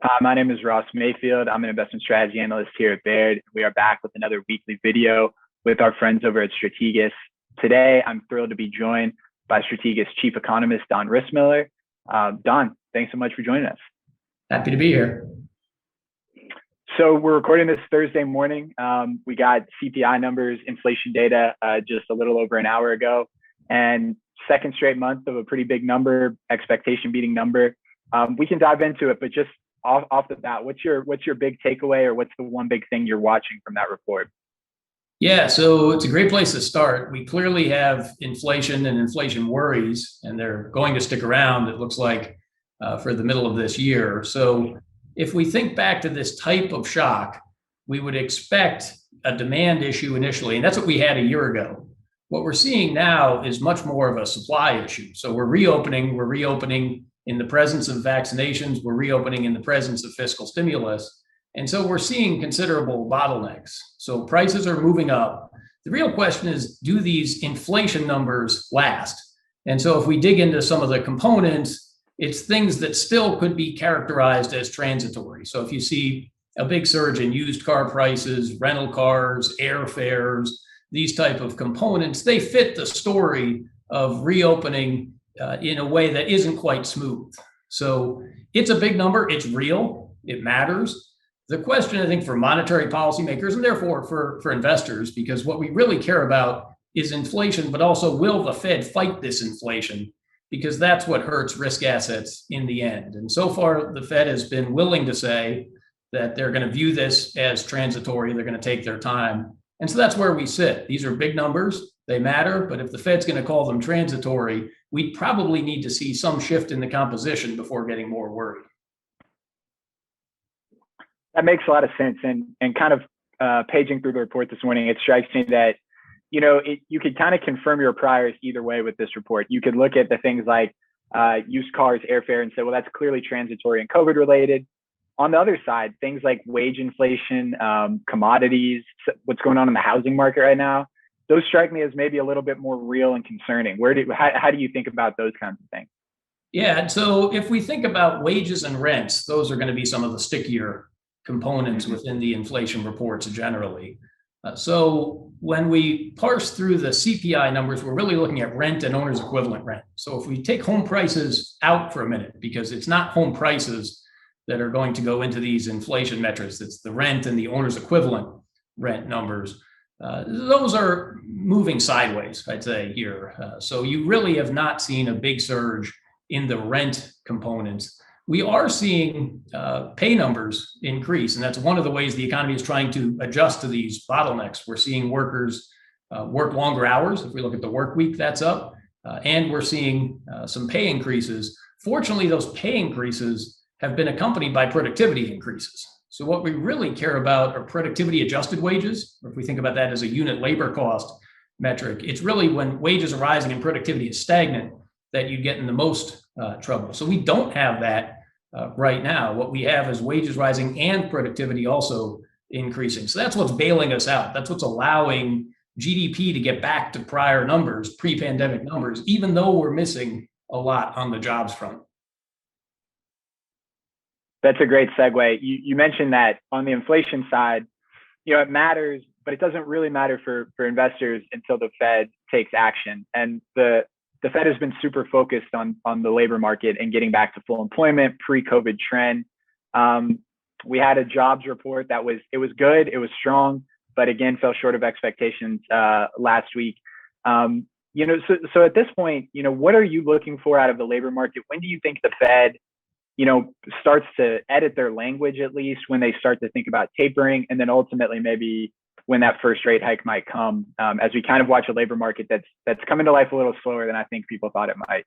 Hi, my name is Ross Mayfield. I'm an investment strategy analyst here at Baird. We are back with another weekly video with our friends over at Strategas. Today, I'm thrilled to be joined by Strategas chief economist, Don Rissmiller. Don, thanks so much for joining us. Happy to be here. So we're recording this Thursday morning. We got CPI numbers, inflation data just a little over an hour ago, and second straight month of a pretty big number, expectation beating number. We can dive into it, but just off the bat, what's your big takeaway, or what's the one big thing you're watching from that report? Yeah, so it's a great place to start. We clearly have inflation and inflation worries, and they're going to stick around, it looks like, for the middle of this year. So if we think back to this type of shock, we would expect a demand issue initially, and that's what we had a year ago. What we're seeing now is much more of a supply issue. So we're reopening in the presence of vaccinations, we're reopening in the presence of fiscal stimulus. And so we're seeing considerable bottlenecks. So prices are moving up. The real question is, do these inflation numbers last? And so if we dig into some of the components, it's things that still could be characterized as transitory. So if you see a big surge in used car prices, rental cars, airfares, these type of components, they fit the story of reopening in a way that isn't quite smooth. So it's a big number, it's real, it matters. The question, I think, for monetary policymakers and therefore for investors, because what we really care about is inflation, but also will the Fed fight this inflation? Because that's what hurts risk assets in the end. And so far, the Fed has been willing to say that they're going to view this as transitory, they're going to take their time. And so that's where we sit. These are big numbers, they matter, but if the Fed's going to call them transitory, we probably need to see some shift in the composition before getting more worried. That makes a lot of sense. And kind of paging through the report this morning, it strikes me that, you could kind of confirm your priors either way with this report. You could look at the things like used cars, airfare, and say, well, that's clearly transitory and COVID related. On the other side, things like wage inflation, commodities, what's going on in the housing market right now, those strike me as maybe a little bit more real and concerning. How do you think about those kinds of things? Yeah, so if we think about wages and rents, those are going to be some of the stickier components within the inflation reports generally. So when we parse through the CPI numbers, we're really looking at rent and owner's equivalent rent. So if we take home prices out for a minute, because it's not home prices that are going to go into these inflation metrics, it's the rent and the owner's equivalent rent numbers. Those are moving sideways, I'd say here. So you really have not seen a big surge in the rent components. We are seeing pay numbers increase, and that's one of the ways the economy is trying to adjust to these bottlenecks. We're seeing workers work longer hours. If we look at the work week, that's up, and we're seeing some pay increases. Fortunately, those pay increases have been accompanied by productivity increases. So what we really care about are productivity adjusted wages, or if we think about that as a unit labor cost metric, it's really when wages are rising and productivity is stagnant that you get in the most trouble. So we don't have that right now. What we have is wages rising and productivity also increasing. So that's what's bailing us out. That's what's allowing GDP to get back to prior numbers, pre-pandemic numbers, even though we're missing a lot on the jobs front. That's a great segue. You mentioned that on the inflation side, it matters, but it doesn't really matter for investors until the Fed takes action. And the Fed has been super focused on the labor market and getting back to full employment, pre-COVID trend. We had a jobs report that was good, it was strong, but again, fell short of expectations last week. So at this point, what are you looking for out of the labor market? When do you think the Fed starts to edit their language, at least when they start to think about tapering, and then ultimately maybe when that first rate hike might come, as we kind of watch a labor market that's coming to life a little slower than I think people thought it might.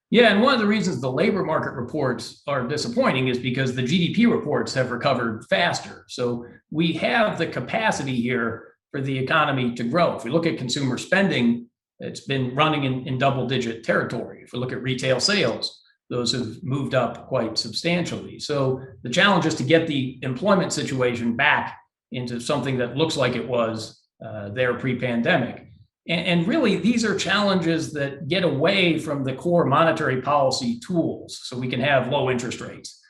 Yeah, and one of the reasons the labor market reports are disappointing is because the GDP reports have recovered faster. So we have the capacity here for the economy to grow. If we look at consumer spending, it's been running in double-digit territory. If we look at retail sales, those have moved up quite substantially. So the challenge is to get the employment situation back into something that looks like it was there pre-pandemic. And really, these are challenges that get away from the core monetary policy tools. So we can have low interest rates.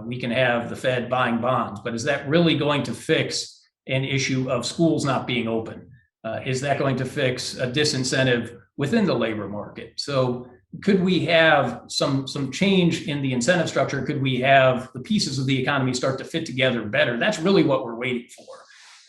we can have the Fed buying bonds, but is that really going to fix an issue of schools not being open? Is that going to fix a disincentive within the labor market? So could we have some change in the incentive structure? Could we have the pieces of the economy start to fit together better? That's really what we're waiting for.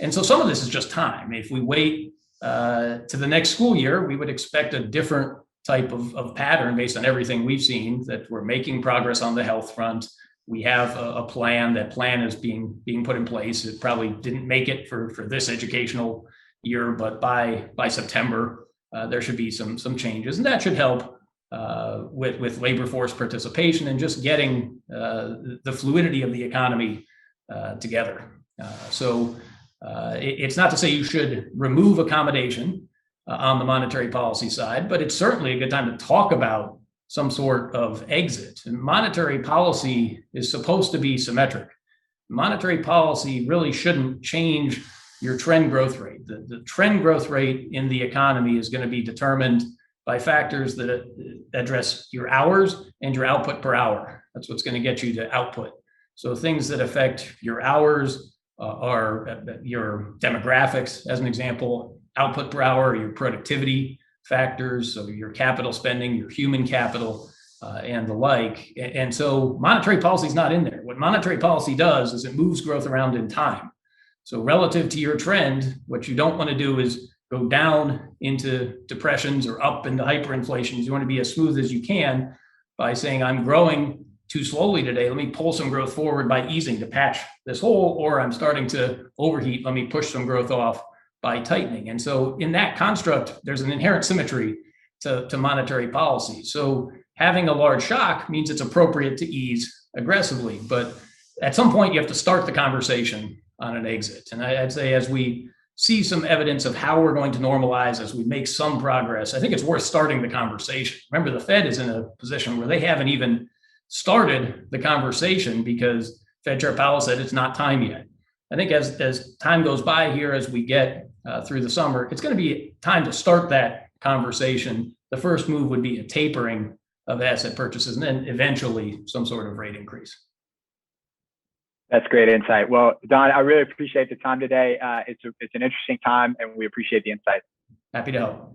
And so some of this is just time. If we wait to the next school year, we would expect a different type of pattern based on everything we've seen, that we're making progress on the health front. We have a plan. That plan is being put in place. It probably didn't make it for this educational year, but by September, there should be some changes, and that should help with labor force participation and just getting the fluidity of the economy together. It's not to say you should remove accommodation on the monetary policy side, but it's certainly a good time to talk about some sort of exit. And monetary policy is supposed to be symmetric. Monetary policy really shouldn't change your trend growth rate. The trend growth rate in the economy is going to be determined by factors that address your hours and your output per hour. That's what's going to get you to output. So things that affect your hours are your demographics, as an example, output per hour, your productivity factors, so your capital spending, your human capital, and the like. And so monetary policy is not in there. What monetary policy does is it moves growth around in time. So relative to your trend, what you don't want to do is go down into depressions or up into hyperinflations. You want to be as smooth as you can by saying, I'm growing too slowly today. Let me pull some growth forward by easing to patch this hole, or I'm starting to overheat. Let me push some growth off by tightening. And so in that construct, there's an inherent symmetry to monetary policy. So having a large shock means it's appropriate to ease aggressively, but at some point you have to start the conversation on an exit. And I'd say as we see some evidence of how we're going to normalize, as we make some progress, I think it's worth starting the conversation. Remember, the Fed is in a position where they haven't even started the conversation because Fed Chair Powell said it's not time yet. I think as time goes by here, as we get through the summer, it's going to be time to start that conversation. The first move would be a tapering of asset purchases, and then eventually some sort of rate increase. That's great insight. Well, Don, I really appreciate the time today. It's an interesting time, and we appreciate the insight. Happy to help.